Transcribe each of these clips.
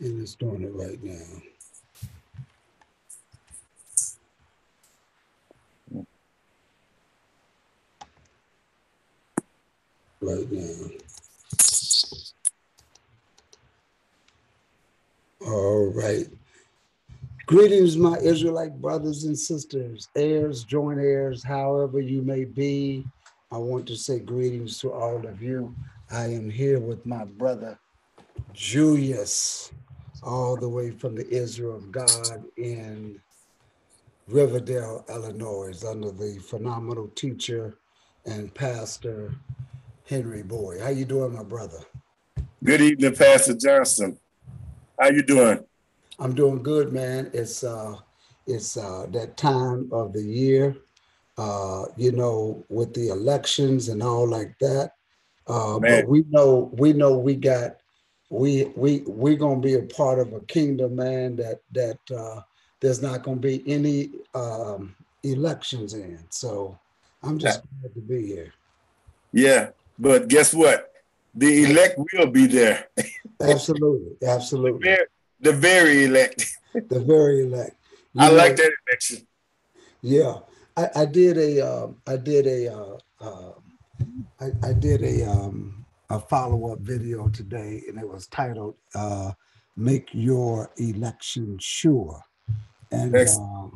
And it's doing it right now. Right now. All right. Greetings, my Israelite brothers and sisters, heirs, joint heirs, however you may be. I want to say greetings to all of you. I am here with my brother, Julius, all the way from the Israel of God in Riverdale, Illinois, under the phenomenal teacher and pastor, Henry Boyd. How you doing, my brother? Good evening, Pastor Johnson. How you doing? I'm doing good, man. It's that time of the year, with the elections and all like that. Man, But we know we gonna be a part of a kingdom, man. That there's not gonna be any elections in. So I'm just glad to be here. yeah, but guess what? The elect will be there. Absolutely, The absolutely. very, the very elect. The very elect. You I like know, that election. yeah. I did a follow up video today, and it was titled "Make Your Election Sure," and Next, uh,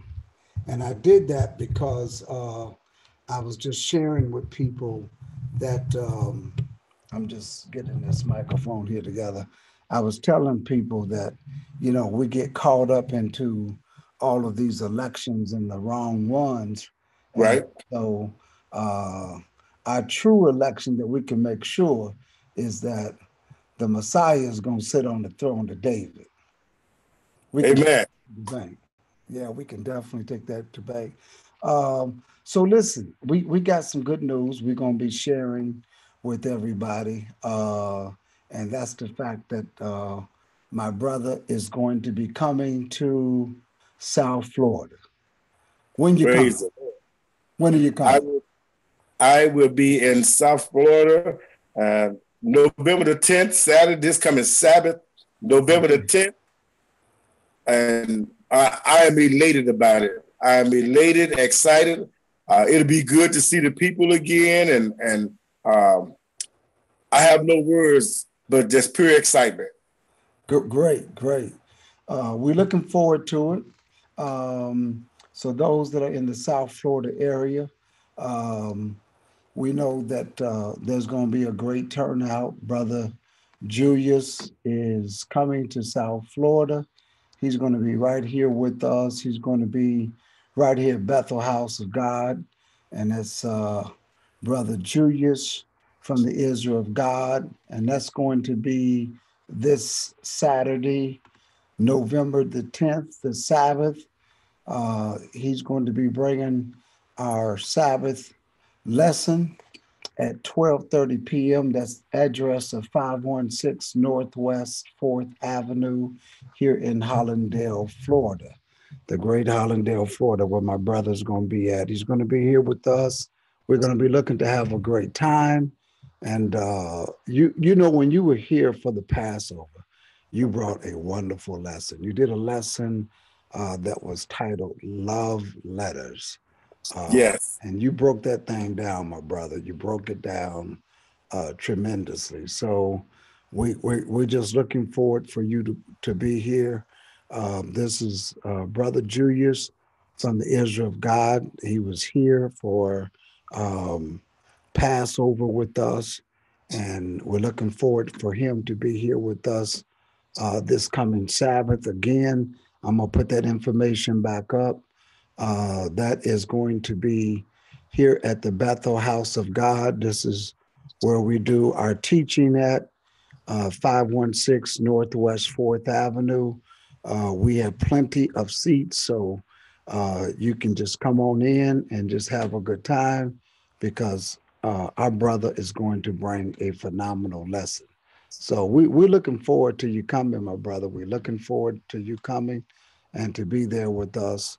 and I did that because I was just sharing with people that I'm just getting this microphone here together. I was telling people that, we get caught up into all of these elections and the wrong ones. And right? so uh, our true election that we can make sure is that the Messiah is going to sit on the throne of David. We can take Amen. that to the bank. Yeah, we can definitely take that to bank. So listen, we got some good news we're going to be sharing with everybody. And that's the fact that my brother is going to be coming to South Florida. When you Praise coming? the Lord. When are you I coming? will, I will be in South Florida November the 10th, Saturday, this coming Sabbath, November the Okay. 10th. And I am elated about it. I am elated, excited. It'll be good to see the people again. And um, I have no words, but just pure excitement. Great, great. We're looking forward to it. So those that are in the South Florida area, um, we know that there's going to be a great turnout. Brother Julius is coming to South Florida. He's going to be right here with us. He's going to be right here at Bethel House of God. And that's Brother Julius from the Israel of God. And that's going to be this Saturday, November the 10th, the Sabbath. He's going to be bringing our Sabbath lesson at 12:30 p.m. That's address of 516 Northwest 4th Avenue here in Hollandale, Florida. The great Hollandale, Florida, where my brother's going to be at. He's going to be here with us. We're going to be looking to have a great time. And when you were here for the Passover, you brought a wonderful lesson. You did a lesson that was titled Love Letters. Yes. And you broke that thing down, my brother. You broke it down tremendously. So we're just looking forward for you to be here. This is Brother Julius from the Israel of God. He was here for um, Passover with us, and we're looking forward for him to be here with us this coming Sabbath again. I'm going to put that information back up. That is going to be here at the Bethel House of God. This is where we do our teaching at 516 Northwest 4th Avenue. We have plenty of seats, so you can just come on in and just have a good time because our brother is going to bring a phenomenal lesson. So we're looking forward to you coming, my brother. We're looking forward to you coming and to be there with us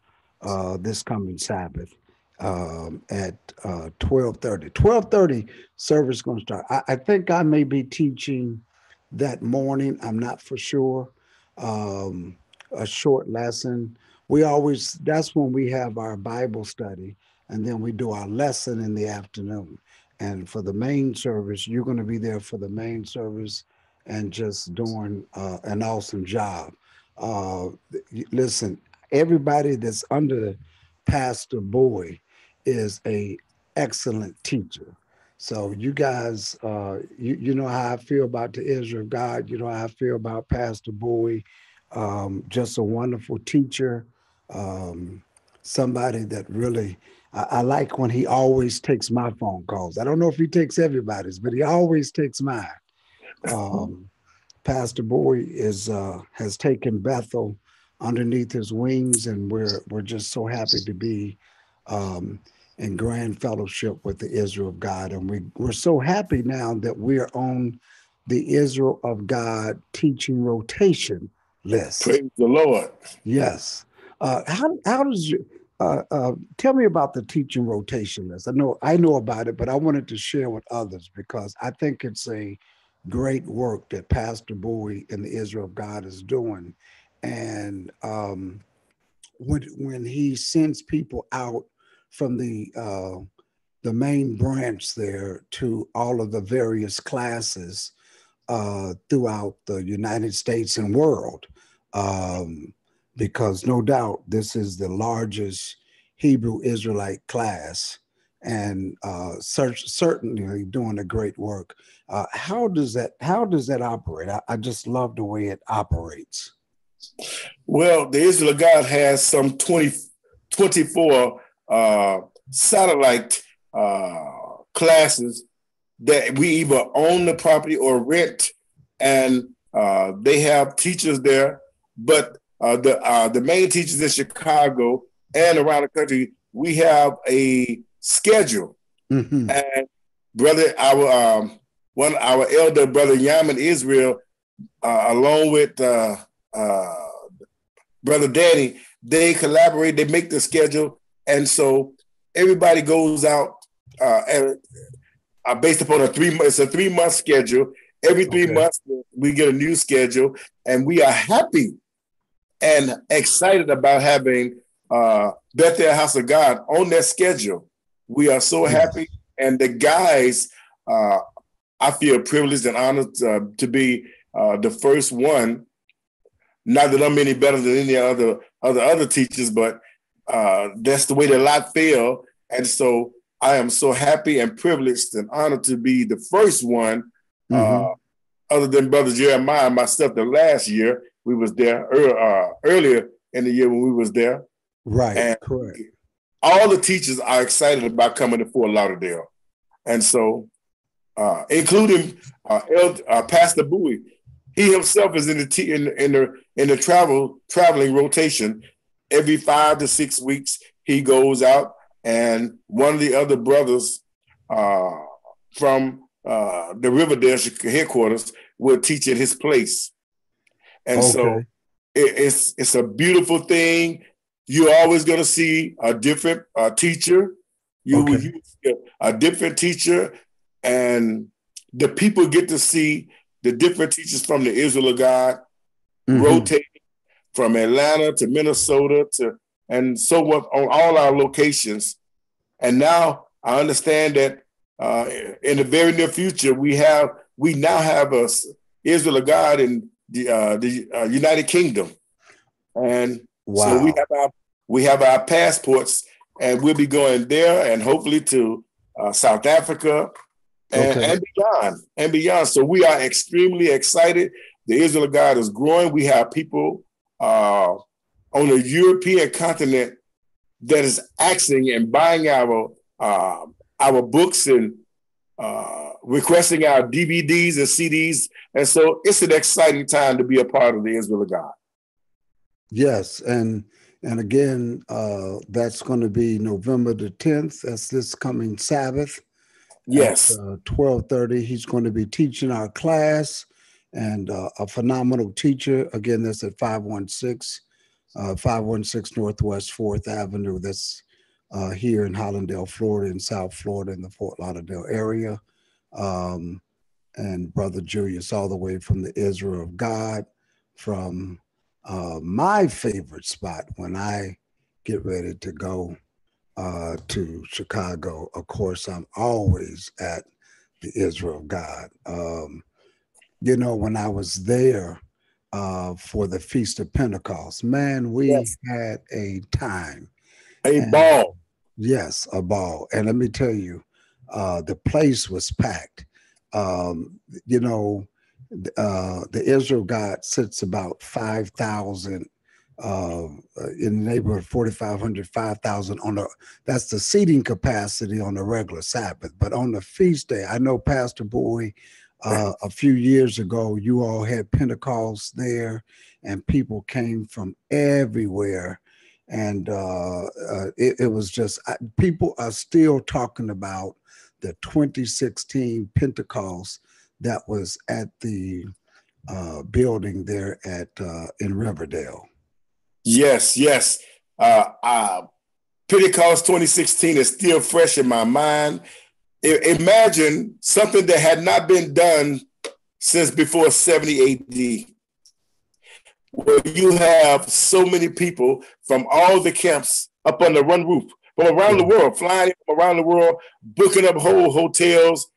this coming Sabbath at 12:30. 12:30 service is going to start. I think I may be teaching that morning. I'm not for sure. um, a short lesson. We always, that's when we have our Bible study, and then we do our lesson in the afternoon. And for the main service, you're going to be there for the main service and just doing an awesome job. Uh, Listen, everybody that's under Pastor Bowie is a excellent teacher. So you guys, you know how I feel about the Israel of God. You know how I feel about Pastor Bowie. Just a wonderful teacher. Um, Somebody that really, I like when he always takes my phone calls. I don't know if he takes everybody's, but he always takes mine. Um, Pastor Bowie is has taken Bethel underneath his wings, and we're just so happy to be um, in grand fellowship with the Israel of God, and we're so happy now that we're on the Israel of God teaching rotation list. Praise the Lord. Yes. How does you tell me about the teaching rotation list? I know about it, but I wanted to share with others because I think it's a great work that Pastor Bowie and the Israel of God is doing. And when he sends people out from the main branch there to all of the various classes throughout the United States and world, um, because no doubt this is the largest Hebrew Israelite class, and certainly doing a great work. How does that operate? I just love the way it operates. Well, the Israel of God has some 24 satellite classes that we either own the property or rent, and they have teachers there. But the main teachers in Chicago and around the country, we have a schedule. Hmm. And brother, our elder brother Yaman Israel, along with uh, brother Danny, they collaborate. They make the schedule, and so everybody goes out and based upon it's a 3 month schedule. Every three Okay. months we get a new schedule, and we are happy and excited about having Bethel House of God on that schedule. We are so happy, Yes. and the guys, uh, I feel privileged and honored to be the first one. Not that I'm any better than any other teachers, but that's the way the lot fell, and so I am so happy and privileged and honored to be the first one. Uh, Hmm. Other than Brother Jeremiah and myself, the last year we was there earlier in the year when we was there, Right. and Correct. all the teachers are excited about coming to Fort Lauderdale, and so including Pastor Bowie. He himself is in the traveling rotation. Every 5 to 6 weeks, he goes out, and one of the other brothers uh, from the Riverdale headquarters will teach at his place. And so Okay. it's a beautiful thing. You're always going to see a different teacher. Okay. You see a different teacher, and the people get to see the different teachers from the Israel of God Hmm. rotate from Atlanta to Minnesota to and so on on all our locations. And now I understand that in the very near future we now have a Israel of God in the United Kingdom, and so Wow. we have our passports, and we'll be going there and hopefully to South Africa Okay. and beyond and beyond. So we are extremely excited. The Israel of God is growing. We have people on the European continent that is asking and buying our books and requesting our DVDs and CDs. And so it's an exciting time to be a part of the Israel of God. Yes, and again, that's going to be November the 10th. That's this coming Sabbath at Yes. 12:30. He's going to be teaching our class, and a phenomenal teacher. Again, that's at 516 Northwest Fourth Avenue. That's here in Hollandale, Florida, in South Florida, in the Fort Lauderdale area. Um, and Brother Julius, all the way from the Israel of God, from My favorite spot when I get ready to go to Chicago, of course, I'm always at the Israel of God. When I was there for the Feast of Pentecost, man, we Yes. had a time. A And ball. yes, a ball. And let me tell you, the place was packed. Um, you know, the Israel God sits about 5,000 in the neighborhood 4,500, 5,000 on the, that's the seating capacity on the regular Sabbath. But on the feast day, I know Pastor Bowie, a few years ago, you all had Pentecost there and people came from everywhere. And it was just, people are still talking about the 2016 Pentecost that was at the building there at in Riverdale. Yes, yes. Pentecost 2016 is still fresh in my mind. Imagine something that had not been done since before 70 AD, where you have so many people from all the camps up under one roof from around the world, flying from around the world, booking up whole hotels,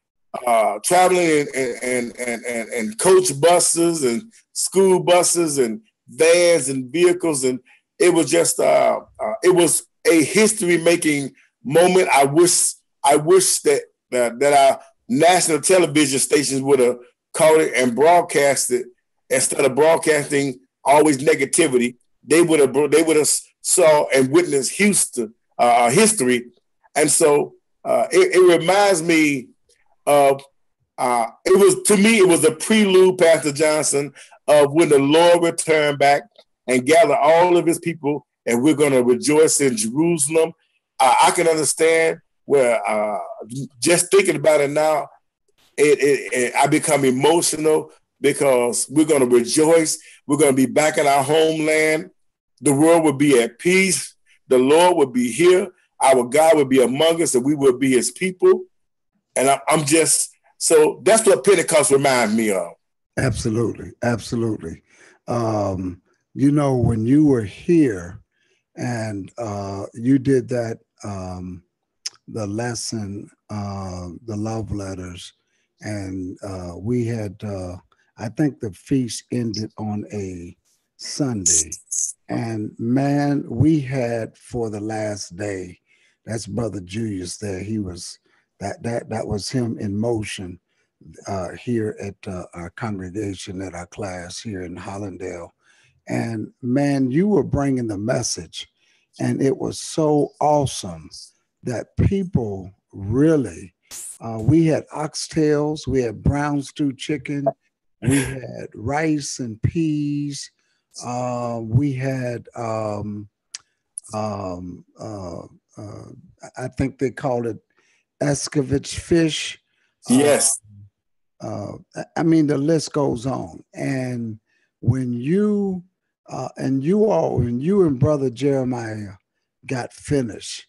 traveling in coach buses and school buses and vans and vehicles. And it was just, it was a history making moment. I wish that our national television stations would have caught it and broadcast it instead of broadcasting always negativity. They would have saw and witnessed Houston history. And so it reminds me of it was a prelude, Pastor Johnson, of when the Lord returned back and gather all of his people, and we're going to rejoice in Jerusalem. I can understand where just thinking about it now, I become emotional because we're going to rejoice. We're going to be back in our homeland. The world will be at peace. The Lord will be here. Our God will be among us, and we will be his people. And I'm just, so that's what Pentecost reminds me of. Absolutely. Absolutely. When you were here and you did that, the lesson, the love letters, and we had, I think the feast ended on a Sunday. And man, we had for the last day, that's Brother Julius there. He was, that was him in motion here at our congregation, at our class here in Hollandale. And man, you were bringing the message, and it was so awesome that people really, we had oxtails, we had brown stew chicken, we had rice and peas, we had, I think they called it escovitch fish. Yes. I mean, the list goes on. And when you when you and Brother Jeremiah got finished,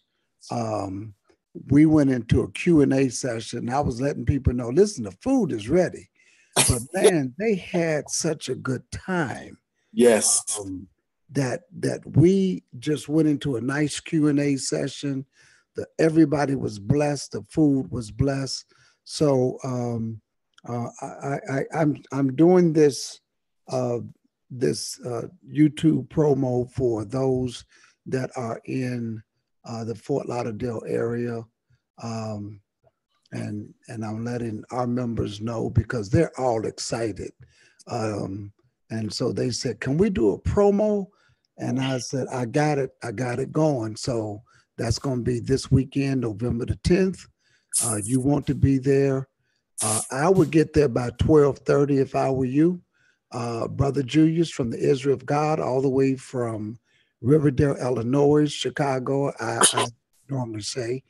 we went into a Q&A session. I was letting people know, listen, the food is ready. But man, they had such a good time. Yes. That we just went into a nice Q&A session. Everybody was blessed. The food was blessed. So I'm doing this YouTube promo for those that are in the Fort Lauderdale area, and I'm letting our members know because they're all excited. And so they said, "Can we do a promo?" And I said, I got it going. So that's going to be this weekend, November the 10th. You want to be there. I would get there by 12:30 if I were you. Brother Julius from the Israel of God, all the way from Riverdale, Illinois, Chicago, I normally say,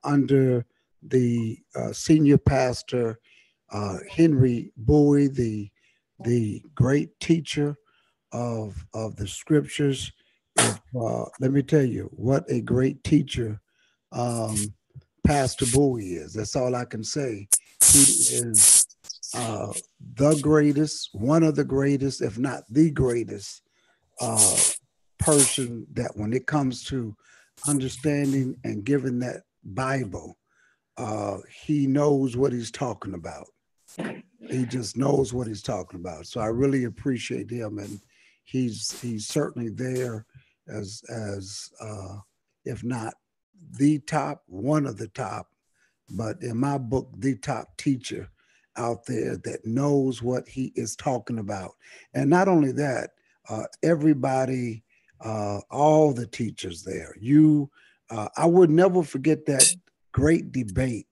under the senior pastor, Henry Bowie, the great teacher of the scriptures. Let me tell you what a great teacher Pastor Bowie is. That's all I can say. He is the greatest, one of the greatest, if not the greatest uh, person that when it comes to understanding and giving that Bible, he knows what he's talking about. He just knows what he's talking about. So I really appreciate him, and he's certainly there as if not the top, one of the top, but in my book, the top teacher out there that knows what he is talking about. And not only that, everybody, all the teachers there, I would never forget that great debate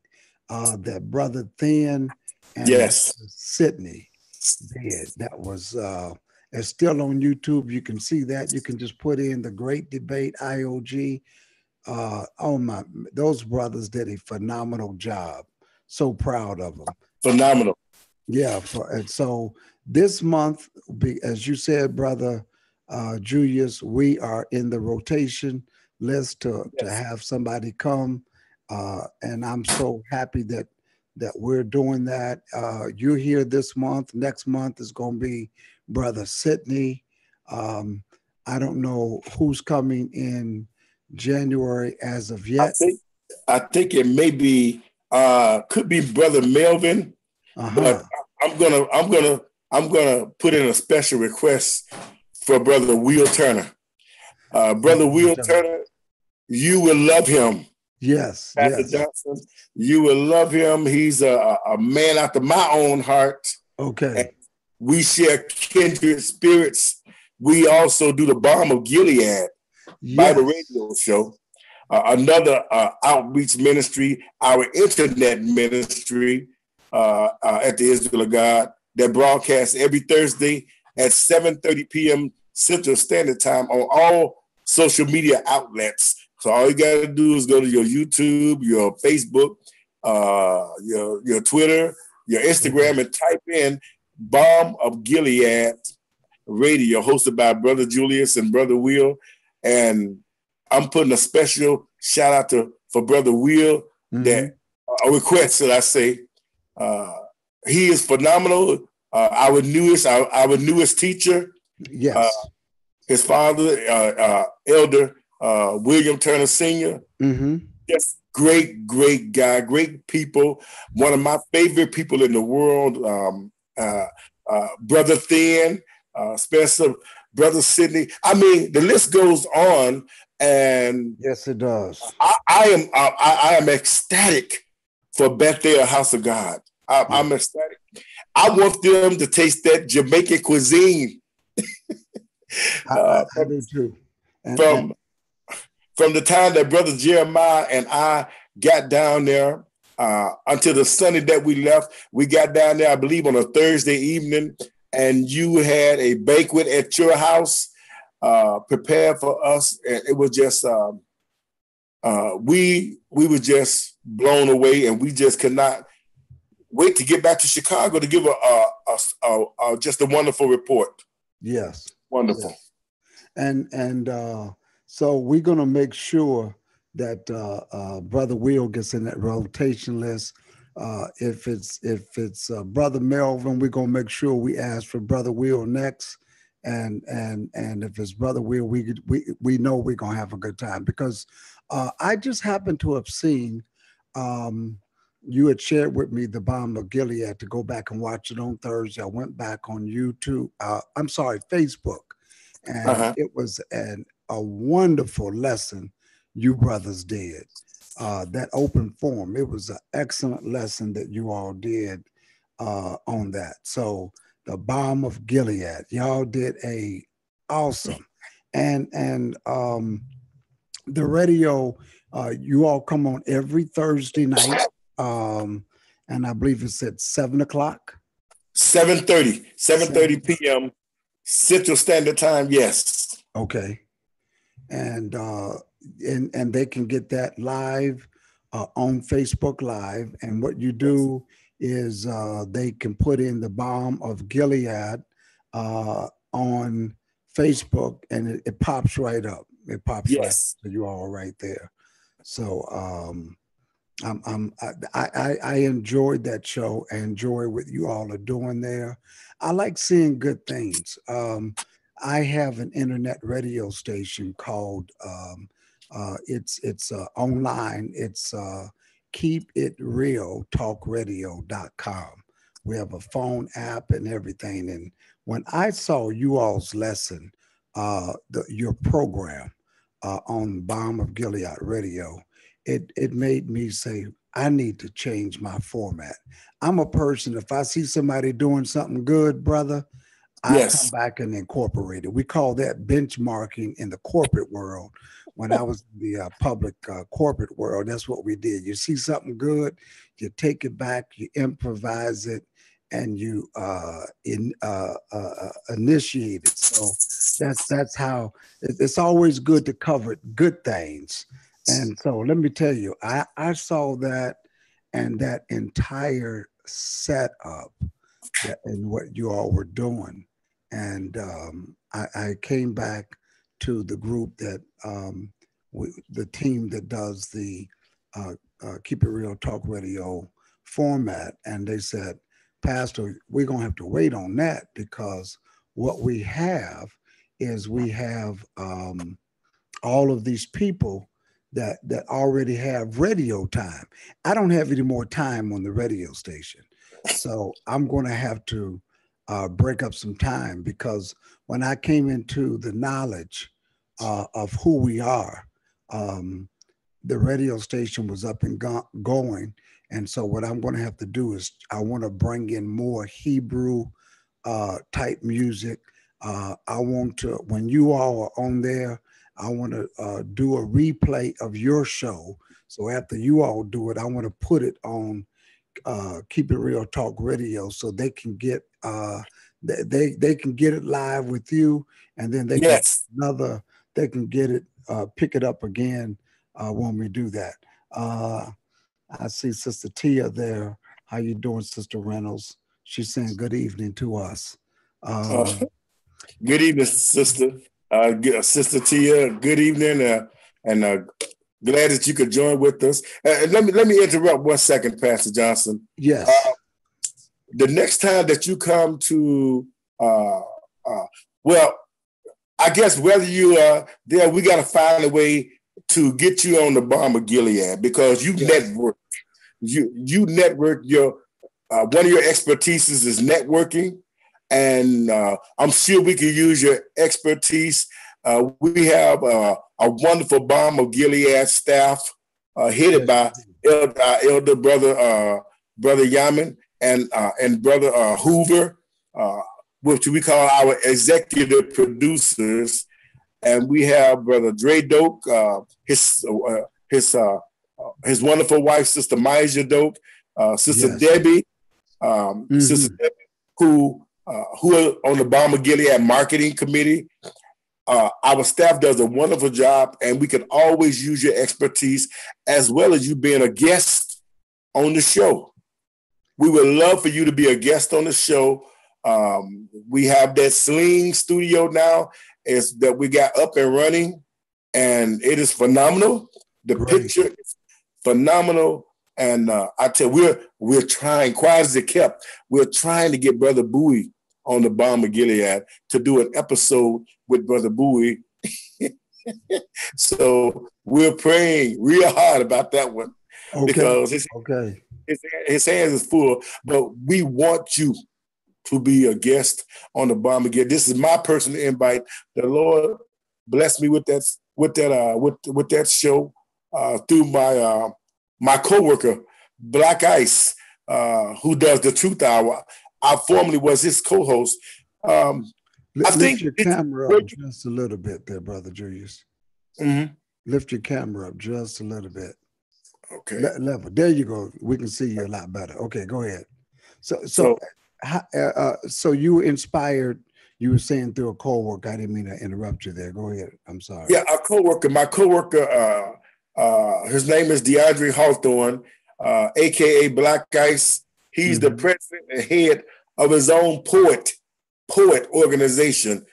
that Brother Thin and Yes. Brother Sidney did. That was, it's still on YouTube. You can see that. You can just put in the great debate, IOG. Oh my, those brothers did a phenomenal job. So proud of them. Phenomenal. Yeah, and so this month, as you said, brother Julius, we are in the rotation list to Yes. have somebody come, and I'm so happy that we're doing that. You're here this month. Next month is going to be brother Sidney. Um, I don't know who's coming in January as of I yet. think I think it may be could be Brother Melvin, Uh-huh. but I'm gonna put in a special request for Brother Will Turner. Brother Will Turner, you will love him. Yes, Pastor yes. Johnson, you will love him. He's a man after my own heart. And Okay. we share kindred spirits. We also do the Balm of Gilead Bible Yes. radio show. Another outreach ministry, our internet ministry at the Israel of God that broadcasts every Thursday at 7:30 p.m. Central Standard Time on all social media outlets. So all you got to do is go to your YouTube, your Facebook, your Twitter, your Instagram, and type in Balm of Gilead Radio, hosted by Brother Julius and Brother Will. And I'm putting a special shout out for Brother Will, Mm-hmm. that a request that I say. Uh, he is phenomenal. Our newest teacher, uh, Yes. his father, Elder William Turner Sr. Mm-hmm. Just great guy, great people. One of my favorite people in the world. Brother Thin, Spencer, Brother Sidney. I mean, the list goes on, and Yes, it does. I am ecstatic for Bethel House of God. Yeah. I'm ecstatic. I want them to taste that Jamaican cuisine I do too. And from from the time that Brother Jeremiah and I got down there until the Sunday that we left. We got down there, I believe, on a Thursday evening, and you had a banquet at your house prepared for us. And it was just we were just blown away, and we just could not wait to get back to Chicago to give just a wonderful report. yes. Wonderful. Yes. And so we're gonna make sure that Brother Will gets in that rotation list. If it's Brother Melvin, we're gonna make sure we ask for Brother Will next. And if it's Brother Will, we know we're gonna have a good time because I just happen to have seen you had shared with me the Balm of Gilead to go back and watch it on Thursday. I went back on YouTube. I'm sorry, Facebook, and Uh-huh. it was a wonderful lesson you brothers did. That open forum, it was an excellent lesson that you all did on that. So the Balm of Gilead, y'all did a awesome, and the radio. You all come on every Thursday night, um, and I believe it's at 7 o'clock. 7:30, Seven. 7:30 p.m. Central Standard Time. Yes. Okay, and and they can get that live on Facebook Live. And what you Yes. do is they can put in the Balm of Gilead on Facebook, and it pops right up. It pops right up. Yes. So you all right there. So I enjoyed that show. I enjoy what you all are doing there. I like seeing good things. I have an internet radio station called it's online. It's keepitrealtalkradio.com. We have a phone app and everything. And when I saw you all's lesson, your program on Balm of Gilead Radio, it made me say, I need to change my format. I'm a person, if I see somebody doing something good, brother, I come Yes. back and incorporate it. We call that benchmarking in the corporate world. When I was in the public corporate world, that's what we did. You see something good, you take it back, you improvise it, and you initiate it. So that's how it's always good to cover good things. And so let me tell you, I saw that and that entire setup that and what you all were doing. And I came back to the group that the team that does the Keep It Real Talk Radio format, and they said, Pastor, we're gonna have to wait on that because what we have is we have all of these people that already have radio time. I don't have any more time on the radio station, so I'm going to have to break up some time because when I came into the knowledge of who we are, um, the radio station was up and going. And so what I'm going to have to do is I want to bring in more Hebrew type music. I want to, when you all are on there, I want to do a replay of your show. So after you all do it, I want to put it on Keep It Real Talk Radio so they can get they can get it live with you, and then they can Yes. they can get it pick it up again when we do that. I see Sister Tia there. How you doing, Sister Reynolds? She's saying good evening to us. Uh, Um, Good evening, sister. Sister Tia. Good evening, and glad that you could join with us. And let me interrupt 1 second, Pastor Johnson. yes, The next time that you come to, well, I guess whether you are there, we got to find a way to get you on the Balm of Gilead because you yes, network. You network. Your one of your expertises is networking, and I'm sure we can use your expertise. We have a wonderful Balm of Gilead staff headed yes, by our elder brother, Brother Yaman, and Brother Hoover, which we call our executive producers. And we have Brother Dre Doak, his wonderful wife, Sister Maya Doak, Sister yes. Debbie, Sister Hmm. Debbie, who are on the Balm of Gilead Marketing Committee. Our staff does a wonderful job, and we can always use your expertise as well as you being a guest on the show. We would love for you to be a guest on the show. We have that Sling studio now is that we got up and running, and it is phenomenal. The Great. picture is phenomenal, and I tell you, we're trying, quiet as it kept, we're trying to get Brother Bowie on the Balm of Gilead to do an episode with Brother Bowie. So we're praying real hard about that one Okay. because Okay. his hands is full. But we want you to be a guest on the Balm of Gilead. This is my personal invite. The Lord blessed me with that show through my coworker Black Ice, who does the Truth Hour. I formerly was his co-host. I Lift think your camera up just a little bit there, Brother Julius. Mhm. Lift your camera up just a little bit. Okay. Level. There you go. We can see you a lot better. Okay, go ahead. So, So so you were inspired. You were saying through a coworker. I didn't mean to interrupt you there. Go ahead. I'm sorry. yeah, my coworker, his name is DeAndre Hawthorne, aka Black Ice. He's the Mhm. president and head of his own poet organization,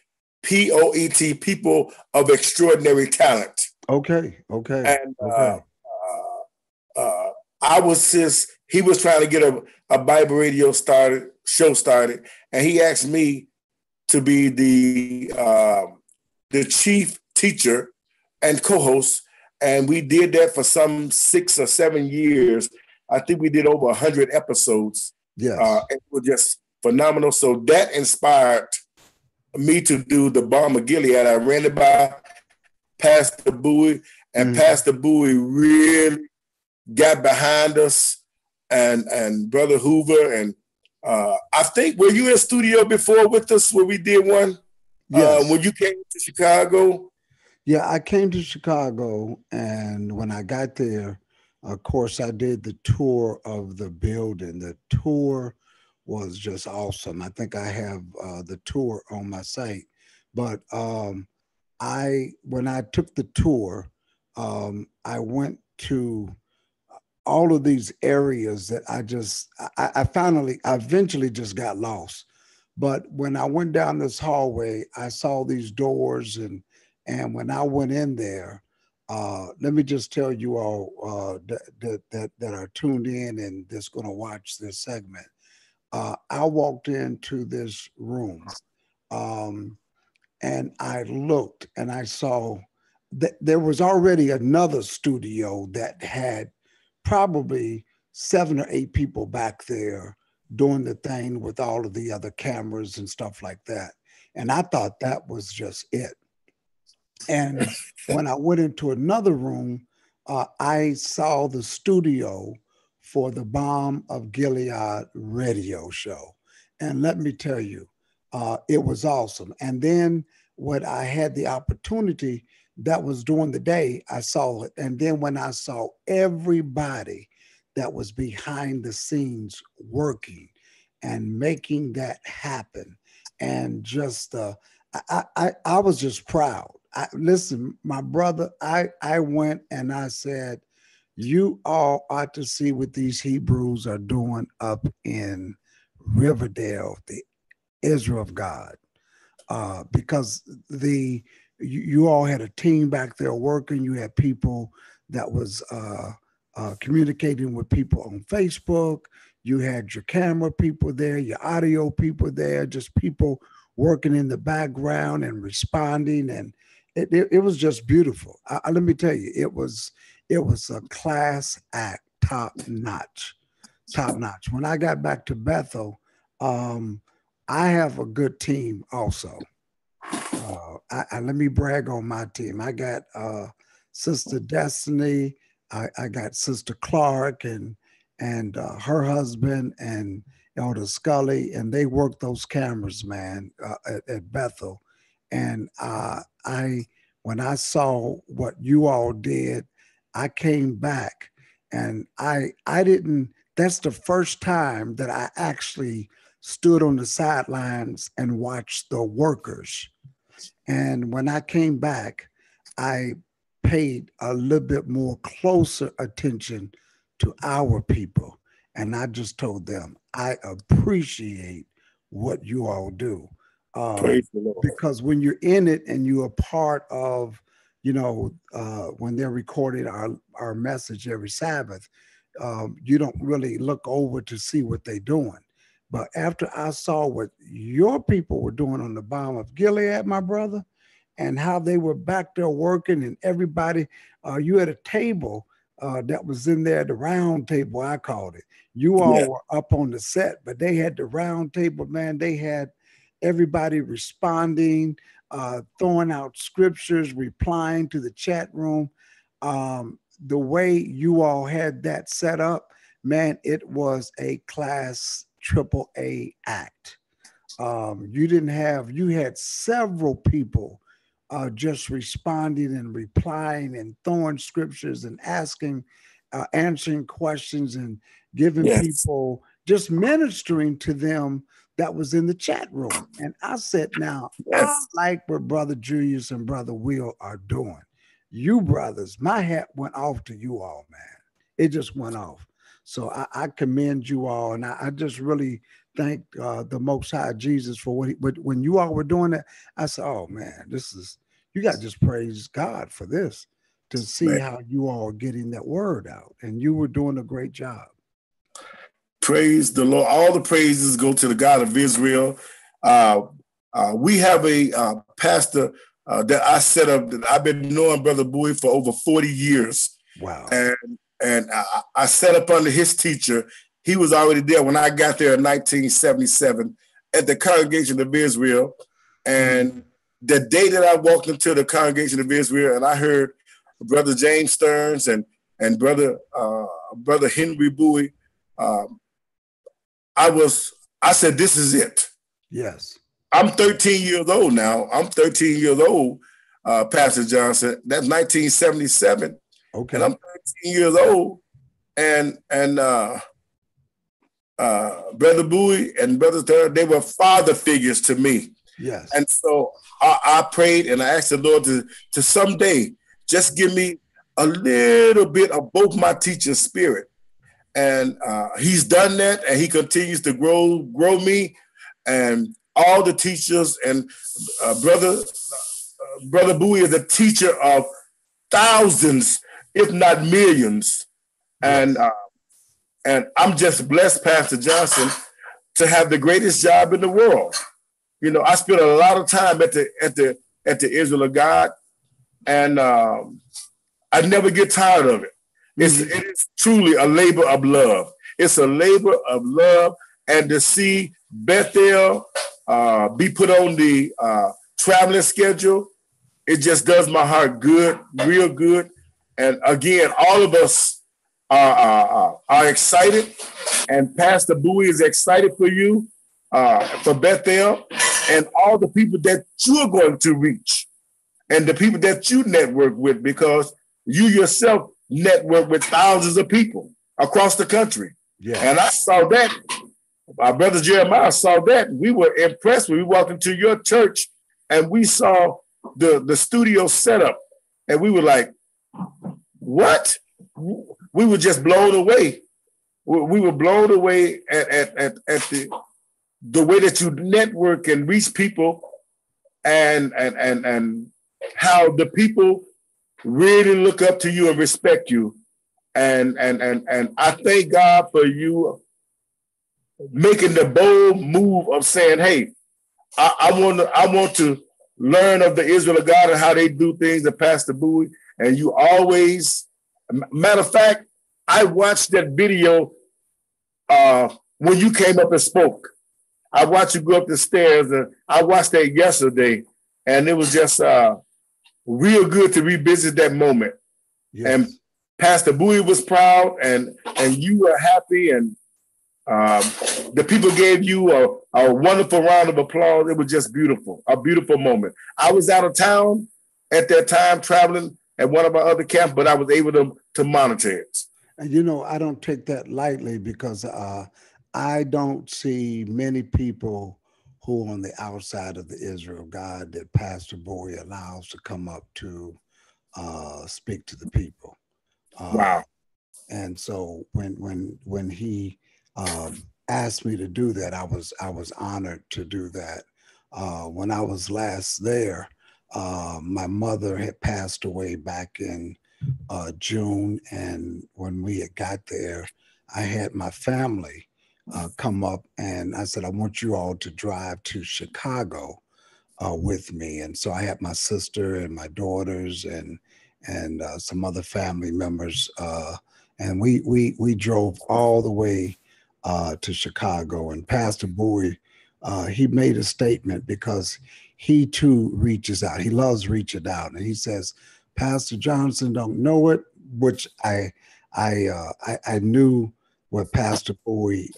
POET, People of Extraordinary Talent. Okay. Okay. And Okay. I was he was trying to get a Bible radio show started, and he asked me to be the chief teacher and co-host, and we did that for some 6 or 7 years. I think we did over 100 episodes. Yes. It was just phenomenal. So that inspired me to do the Bomb of Gilead. I ran it by Pastor Bowie, and Pastor Bowie really got behind us, and Brother Hoover, and I think, were you in studio before with us when we did one? Yes. When you came to Chicago? Yeah, I came to Chicago, and when I got there, of course, I did the tour of the building. The tour was just awesome. I think I have the tour on my site. But when I took the tour, I went to all of these areas that I eventually just got lost. But when I went down this hallway, I saw these doors, and when I went in there, let me just tell you all that are tuned in and that's going to watch this segment. I walked into this room, um, and I looked and I saw that there was already another studio that had probably 7 or 8 people back there doing the thing with all of the other cameras and stuff like that. And I thought that was just it. And when I went into another room, I saw the studio for the Bomb of Gilead radio show. And let me tell you, it was awesome. And then what I had the opportunity, that was during the day, I saw it. And then when I saw everybody that was behind the scenes working and making that happen, and just I was just proud. Listen, my brother, I went and I said, you all ought to see what these Hebrews are doing up in Riverdale, the Israel of God, because you all had a team back there working. You had people that was communicating with people on Facebook. You had your camera people there, your audio people there, just people working in the background and responding, and it was just beautiful. Let me tell you, it was a class act, top notch, top notch. When I got back to Bethel, I have a good team also. Let me brag on my team. I got Sister Destiny. I got Sister Clark and her husband and Elder Scully, and they work those cameras, man, at Bethel. And when I saw what you all did, I came back, and I didn't. That's the first time that I actually stood on the sidelines and watched the workers. And when I came back, I paid a little bit more closer attention to our people. And I just told them, I appreciate what you all do. Praise the Lord. Because when you're in it and you're a part of, when they're recording our message every Sabbath, you don't really look over to see what they're doing. But after I saw what your people were doing on the Bomb of Gilead, my brother, and how they were back there working, and everybody, you had a table that was in there, the round table, I called it. You all were up on the set, but they had the round table, man. They had everybody responding, throwing out scriptures, replying to the chat room. The way you all had that set up, man, it was a class AAA act. You had several people just responding and replying and throwing scriptures and answering questions and giving people, just ministering to them that was in the chat room. And I said, now, I like what Brother Julius and Brother Will are doing. You brothers, my hat went off to you all, man. It just went off. So I commend you all, and I just really thank the Most High Jesus for but when you all were doing that, I said, oh man, you got to just praise God for this, to see how you all are getting that word out, and you were doing a great job. Praise the Lord. All the praises go to the God of Israel. We have a pastor that I set up that I've been knowing Brother Bowie for over 40 years. Wow. And I set up under his teacher. He was already there when I got there in 1977 at the Congregation of Israel. And the day that I walked into the Congregation of Israel and I heard Brother James Stearns and Brother Henry Bowie, I said, this is it. Yes. I'm 13 years old now. I'm 13 years old, Pastor Johnson. That's 1977. Okay. And I'm 13 years old. And Brother Bowie and Brother Third, they were father figures to me. Yes. And so I prayed and I asked the Lord to someday just give me a little bit of both my teacher's spirit. And he's done that, and he continues to grow me. And all the teachers and Brother Bowie is a teacher of thousands, if not millions. And I'm just blessed, Pastor Johnson, to have the greatest job in the world. You know, I spent a lot of time at the Israel of God, and I never get tired of it. It is truly a labor of love. It's a labor of love, and to see Bethel be put on the traveling schedule, it just does my heart good, real good. And again, all of us are excited, and Pastor Bowie is excited for you, for Bethel, and all the people that you're going to reach, and the people that you network with, because you yourself network with thousands of people across the country. Yeah. And I saw that. Our brother Jeremiah saw that. We were impressed when we walked into your church and we saw the studio setup, and we were like, what? We were just blown away. We were blown away at the way that you network and reach people, and how the people really look up to you and respect you. And I thank God for you making the bold move of saying, hey, I want to learn of the Israel of God and how they do things, the Pastor Bowie. And you always, matter of fact, I watched that video when you came up and spoke. I watched you go up the stairs, and I watched that yesterday, and it was just real good to revisit that moment. Yes. And Pastor Bowie was proud, and you were happy, and the people gave you a wonderful round of applause. It was just beautiful, a beautiful moment. I was out of town at that time, traveling at one of our other camps, but I was able to monitor it. And you know, I don't take that lightly, because I don't see many people who are on the outside of the Israel God that Pastor Bowie allows to come up to speak to the people. Wow. And so when he asked me to do that, I was honored to do that. When I was last there, my mother had passed away back in June, and when we had got there, I had my family come up, and I said, I want you all to drive to Chicago with me. And so I had my sister and my daughters and some other family members, and we drove all the way to Chicago. And Pastor Bowie, he made a statement, because he too reaches out. He loves reaching out, and he says, Pastor Johnson don't know it, which I knew what Pastor Bowie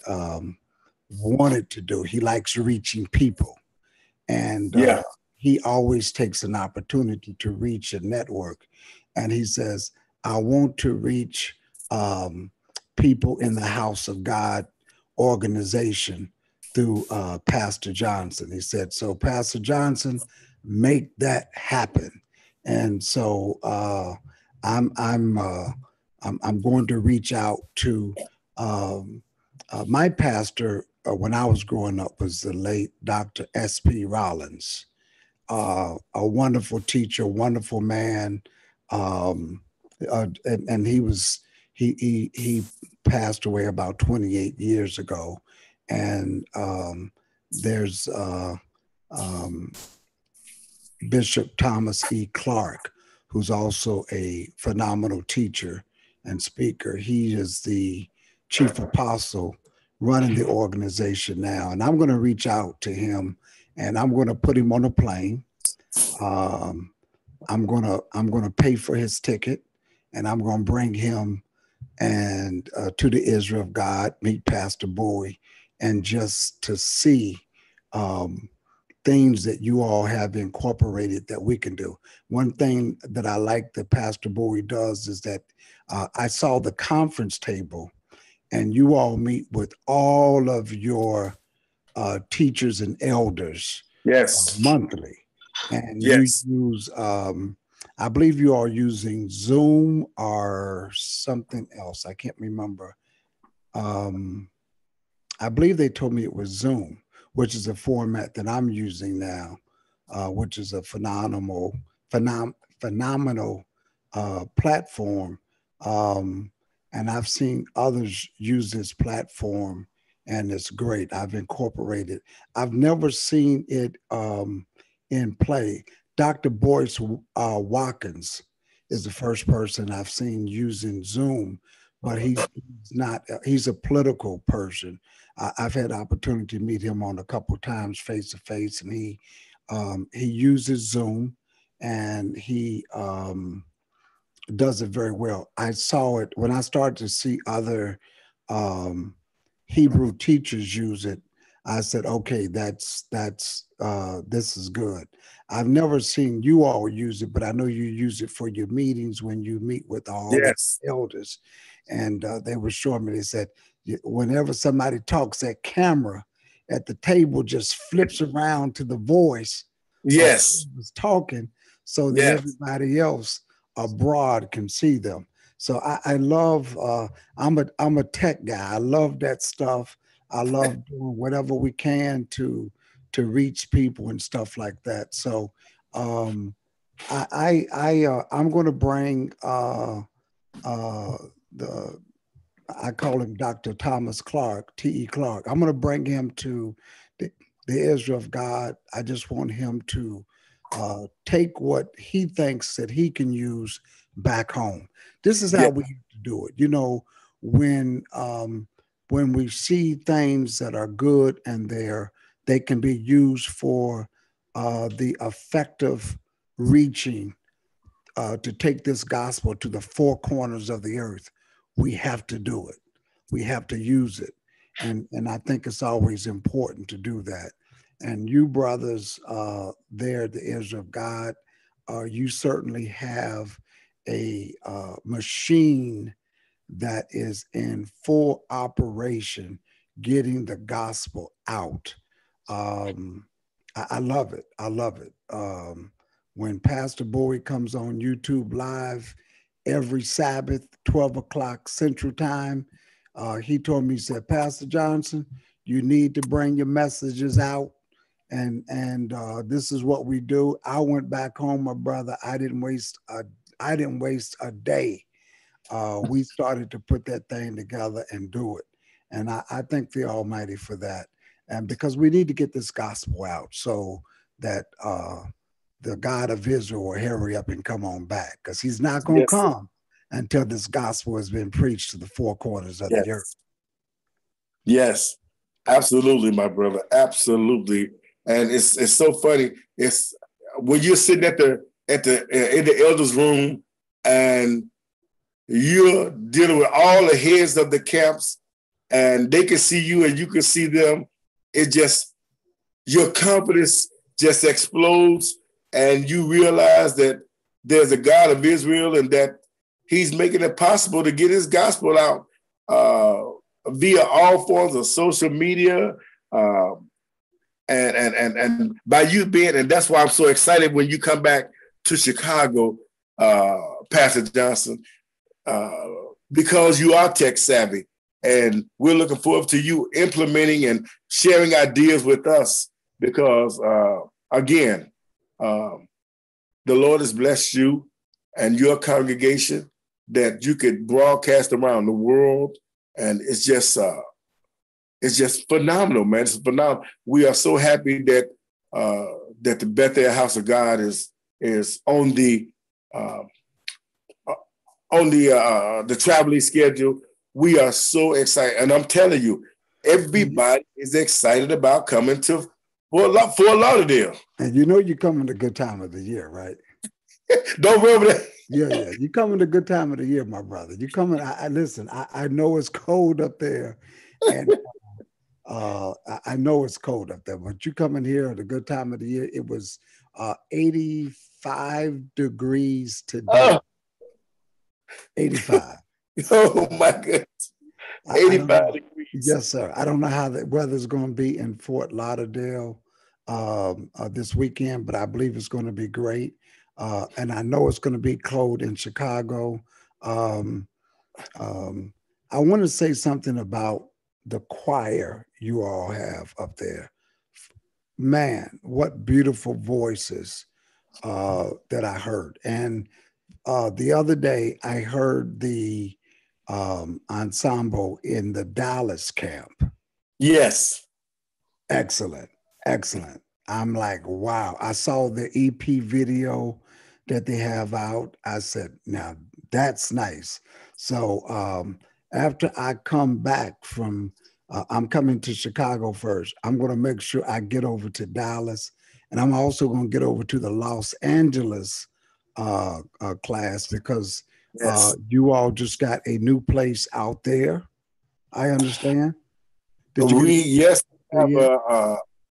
wanted to do. He likes reaching people, and he always takes an opportunity to reach a network. And he says, I want to reach people in the House of God organization through Pastor Johnson. He said, so Pastor Johnson, make that happen. And so I'm going to reach out to my pastor when I was growing up was the late Dr. S.P. Rollins, a wonderful teacher, wonderful man, and he passed away about 28 years ago. And there's um, Bishop Thomas E. Clark, who's also a phenomenal teacher and speaker. He is the chief apostle running the organization now. And I'm going to reach out to him and I'm going to put him on a plane. I'm gonna pay for his ticket and I'm going to bring him and to the Israel of God, meet Pastor Bowie, and just to see things that you all have incorporated that we can do. One thing that I like that Pastor Bowie does is that I saw the conference table, and you all meet with all of your teachers and elders Yes. monthly, and you Yes. use. I believe you are using Zoom or something else. I can't remember. Um, I believe they told me it was Zoom, which is a format that I'm using now, which is a phenomenal platform. Um, and I've seen others use this platform, and it's great. I've incorporated. I've never seen it in play. Dr. Boyce Watkins is the first person I've seen using Zoom, but he's not. He's a political person. I've had the opportunity to meet him on a couple of times face to face, and he uses Zoom, and he does it very well. I saw it when I started to see other Hebrew teachers use it. I said, okay, that's this is good. I've never seen you all use it, but I know you use it for your meetings when you meet with all the Yes. elders. And they were showing me, they said, whenever somebody talks, that camera at the table just flips around to the voice of Yes. who was talking so that Yes. everybody else abroad can see them. So I love, I'm a tech guy. I love that stuff. I love doing whatever we can to reach people and stuff like that. So I'm going to bring the I call him Dr. Thomas Clark, T.E. Clark. I'm going to bring him to the, the Israel of God. I just want him to take what he thinks that he can use back home. This is how Yes. we used to do it. You know, when we see things that are good and they can be used for the effective reaching to take this gospel to the four corners of the earth, we have to do it. We have to use it. And I think it's always important to do that. And you brothers there, the Israel of God, you certainly have a machine that is in full operation, getting the gospel out. I love it. I love it. When Pastor Bowie comes on YouTube Live every Sabbath, 12 o'clock Central Time, he told me, he said, Pastor Johnson, you need to bring your messages out. And this is what we do. I went back home, my brother. I didn't waste a day. We started to put that thing together and do it. And I thank the Almighty for that. And because we need to get this gospel out so that the God of Israel will hurry up and come on back, because he's not going to Yes. come until this gospel has been preached to the four corners of the earth. Yes. Yes. Absolutely, my brother. Absolutely. And it's so funny. It's when you're sitting in the elders' room and you're dealing with all the heads of the camps, and they can see you and you can see them. It just, your confidence just explodes, and you realize that there's a God of Israel and that he's making it possible to get his gospel out via all forms of social media. And by you being, and that's why I'm so excited when you come back to Chicago, Pastor Johnson, because you are tech savvy, and we're looking forward to you implementing and sharing ideas with us. Because again, the Lord has blessed you and your congregation that you could broadcast around the world, and it's just phenomenal, man. It's phenomenal. We are so happy that that the Bethel House of God is on the traveling schedule. We are so excited, and I'm telling you, everybody is excited about coming to Fort Lauderdale. And you know you're coming a good time of the year, right? Don't remember that. Yeah. You coming a good time of the year, my brother. You coming. Listen. I know it's cold up there, and I know it's cold up there, but you coming here at a good time of the year. It was 85 degrees today. 85. Oh my goodness. 85 degrees. Yes, sir. I don't know how the weather's going to be in Fort Lauderdale this weekend, but I believe it's going to be great. And I know it's going to be cold in Chicago. I want to say something about the choir you all have up there. Man, what beautiful voices that I heard. And the other day, I heard the ensemble in the Dallas camp. Yes. Excellent. I'm like, wow. I saw the EP video that they have out. I said, now that's nice. So after I come back from, I'm coming to Chicago first. I'm going to make sure I get over to Dallas, and I'm also going to get over to the Los Angeles class because you all just got a new place out there. I understand.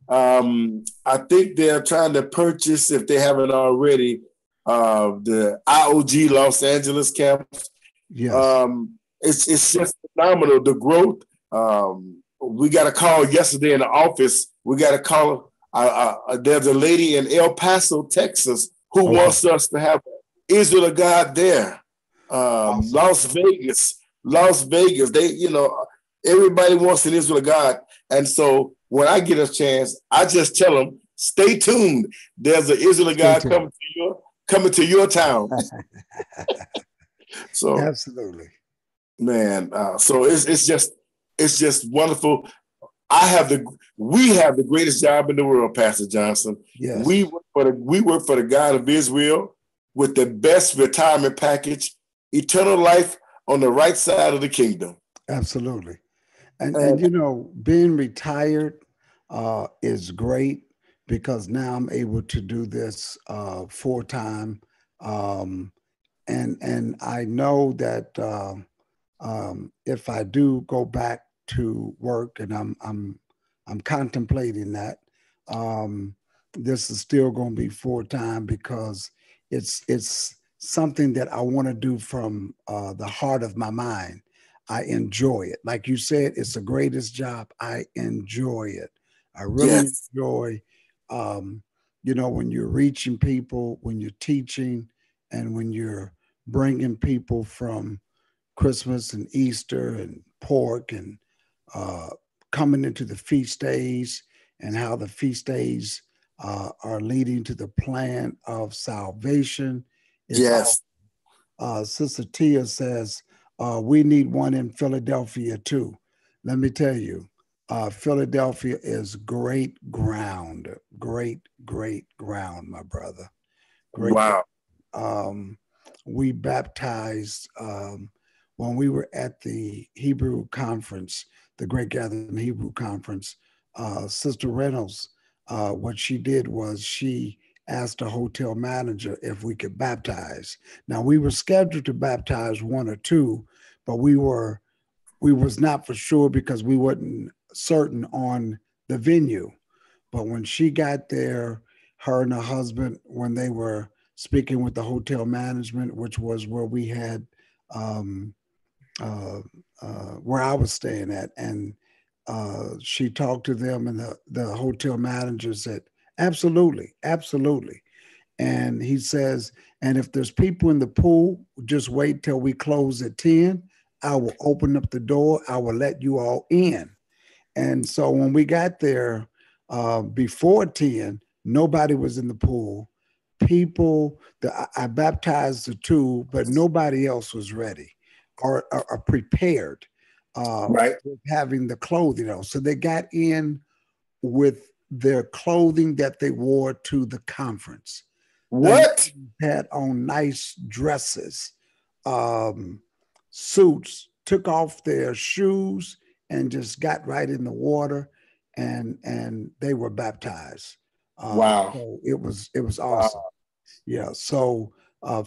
I think they're trying to purchase, if they haven't already, the IOG Los Angeles campus. Yes. It's just phenomenal, the growth. We got a call yesterday in the office. We got a call. There's a lady in El Paso, Texas, who wants us to have Israel of God there. Awesome. Las Vegas. They, everybody wants an Israel of God. And so when I get a chance, I just tell them, stay tuned. There's an Israel of God coming to your town. So absolutely, man. So it's just wonderful. We have the greatest job in the world, Pastor Johnson. Yes. We work for the God of Israel with the best retirement package, eternal life on the right side of the kingdom. Absolutely. And being retired is great because now I'm able to do this full time. And I know that if I do go back to work, and I'm contemplating that, this is still going to be full time because it's something that I want to do from the heart of my mind. I enjoy it. Like you said, it's the greatest job. I enjoy it. I really enjoy, when you're reaching people, when you're teaching, and when you're bringing people from Christmas and Easter and pork and coming into the feast days and how the feast days are leading to the plan of salvation. Yes. Sister Tia says, we need one in Philadelphia too. Let me tell you, Philadelphia is great ground, my brother. Great. Wow. We baptized when we were at the Hebrew conference, the Great Gathering Hebrew Conference. Sister Reynolds, what she did was she asked the hotel manager if we could baptize. Now we were scheduled to baptize one or two, but we was not for sure because we wasn't certain on the venue. But when she got there, her and her husband, when they were speaking with the hotel management, which was where we had where I was staying at, and she talked to them, and the hotel manager said, absolutely. And he says, and if there's people in the pool, just wait till we close at 10. I will open up the door. I will let you all in. And so when we got there before 10, nobody was in the pool. I baptized the two, but nobody else was ready or prepared with having the clothing on. So they got in with their clothing that they wore to the conference. The What? had on nice dresses, um, suits, took off their shoes and just got right in the water, and they were baptized. Wow. So it was awesome. Wow. Yeah. So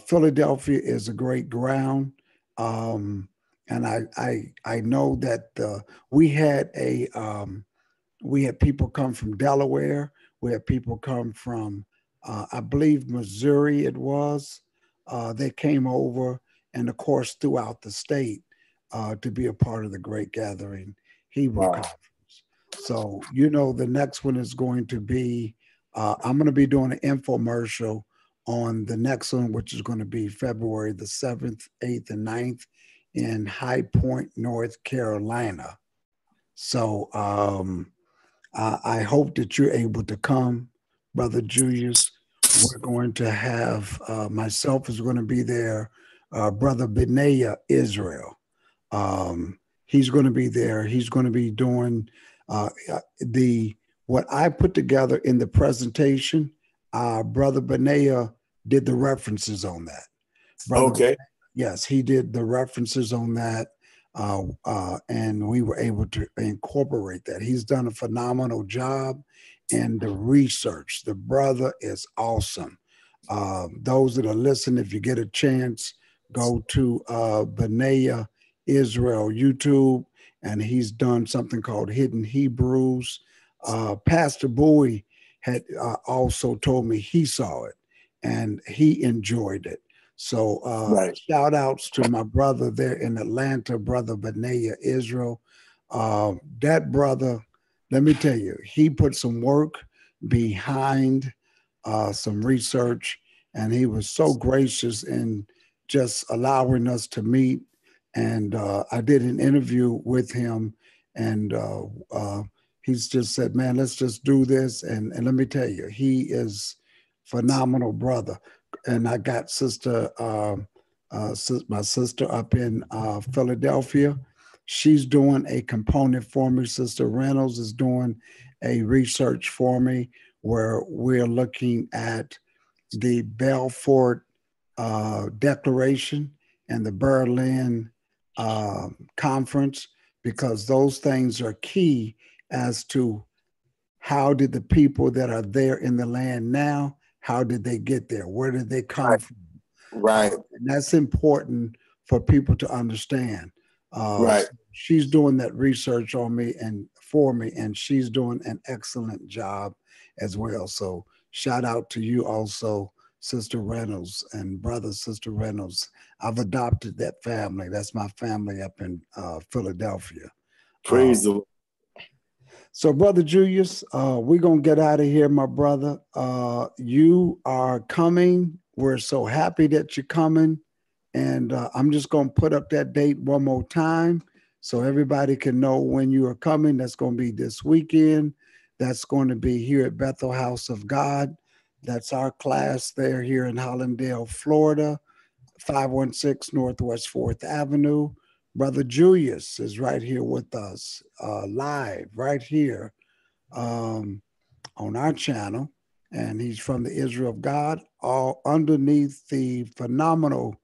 Philadelphia is a great ground, um, and I know that we had a we had people come from Delaware. We had people come from, I believe, Missouri, it was. They came over, and of course, throughout the state to be a part of the Great Gathering Hebrew Wow. Conference. So, the next one is going to be, I'm going to be doing an infomercial on the next one, which is going to be February the 7th, 8th, and 9th in High Point, North Carolina. So, I hope that you're able to come, Brother Julius. We're going to have myself is going to be there, Brother Benaiah Israel. He's going to be there. He's going to be doing the what I put together in the presentation. Brother Benaiah did the references on that. Brother, Okay. yes, he did the references on that, and we were able to incorporate that. He's done a phenomenal job in the research. The brother is awesome. Those that are listening, if you get a chance, go to Benaiah Israel YouTube, and he's done something called Hidden Hebrews. Pastor Bowie had also told me he saw it and he enjoyed it. So Right. shout outs to my brother there in Atlanta, Brother Benaiah Israel. That brother, let me tell you, he put some work behind some research, and he was so gracious in just allowing us to meet. And I did an interview with him, and he's just said, "Man, let's just do this." And let me tell you, he is phenomenal brother. And I got my sister up in Philadelphia. She's doing a component for me. Sister Reynolds is doing a research for me where we're looking at the Belfort Declaration and the Berlin Conference, because those things are key as to how did the people that are there in the land now, how did they get there? Where did they come Right. from? Right. And that's important for people to understand. Right. She's doing that research on me and for me, and she's doing an excellent job as well. So shout out to you also, Sister Reynolds and brother Sister Reynolds. I've adopted that family. That's my family up in Philadelphia. Uh, Praise the Lord. so, Brother Julius, we're going to get out of here, my brother. You are coming. We're so happy that you're coming. And I'm just going to put up that date one more time so everybody can know when you are coming. That's going to be this weekend. That's going to be here at Bethel House of God. That's our class there here in Hollandale, Florida, 516 Northwest 4th Avenue. Brother Julius is right here with us, live, right here on our channel. And he's from the Israel of God, all underneath the phenomenal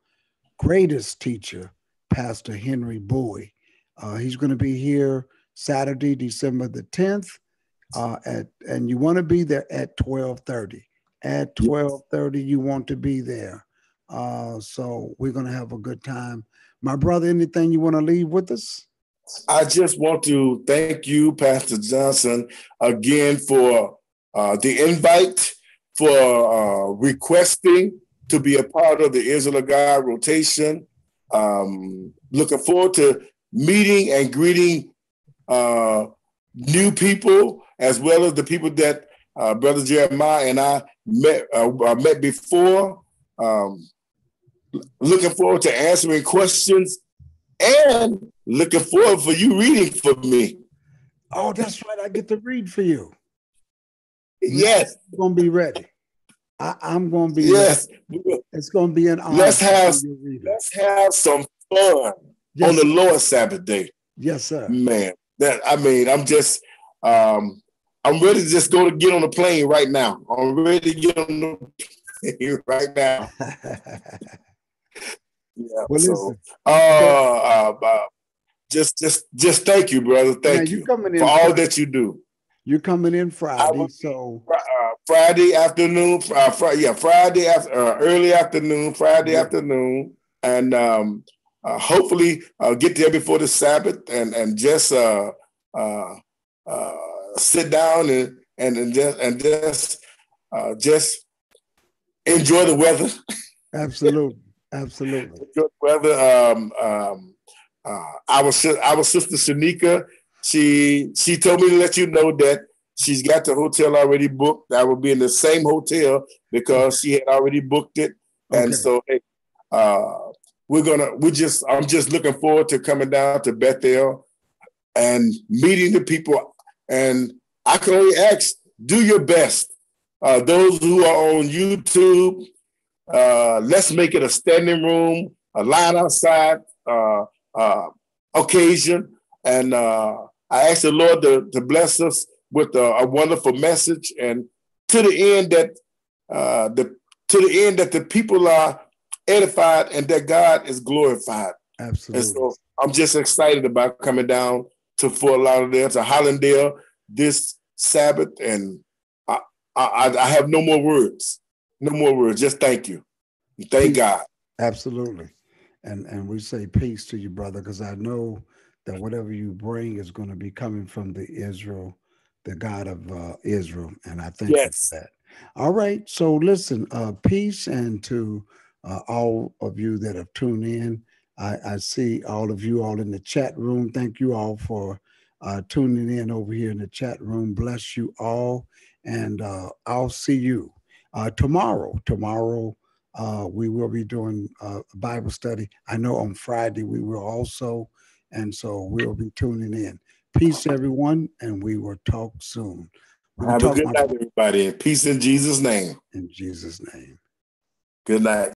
greatest teacher, Pastor Henry Bowie. He's going to be here Saturday, December the 10th, and you want to be there at 12:30. At Yes. 12:30, you want to be there. So we're going to have a good time. My brother, anything you want to leave with us? I just want to thank you, Pastor Johnson, again for the invite, for requesting to be a part of the Israel of God rotation. Looking forward to meeting and greeting new people, as well as the people that Brother Jeremiah and I met before. Looking forward to answering questions and looking forward for you reading for me. Oh, that's right. I get to read for you. Yes. I'm going to be ready. I'm going to be yes. ready. It's going to be an honor. Let's have some fun on the Lord's Sabbath day. Yes, sir. Man, I'm just I'm ready to just go to get on the plane right now. I'm ready to get on the plane right now. Yeah. Well, So, listen. just thank you, brother. Now Thank you you coming for in all Friday. that you do. You're coming in I Friday, will so Friday afternoon. Friday after early afternoon. Friday afternoon, and hopefully get there before the Sabbath, and just sit down and just enjoy the weather. absolutely, absolutely. Enjoy the weather. Our sister Shanika, she told me to let you know that she's got the hotel already booked. I will be in the same hotel because she had already booked it, and Okay, so hey, I'm just looking forward to coming down to Bethel and meeting the people. And I can only ask, do your best. Those who are on YouTube, let's make it a standing room, a line outside uh, occasion. And I ask the Lord to bless us with a wonderful message, and to the end that the people are edified and that God is glorified. And absolutely. so I'm just excited about coming down to Fort Lauderdale, to Hollandale this Sabbath, and I have no more words. No more words. Just thank you. Thank Peace. God. Absolutely. And we say peace to you, brother, because I know that whatever you bring is going to be coming from the God of Israel. And I thank you Yes. for that. All right. So listen, peace, and to all of you that have tuned in. I see all of you all in the chat room. Thank you all for tuning in over here in the chat room. Bless you all. And I'll see you tomorrow. Tomorrow, we will be doing a Bible study. I know on Friday we will also, and so we'll be tuning in. Peace, everyone, and we will talk soon. We'll Have a talk good night, everybody. And peace in Jesus' name. in Jesus' name. Good night.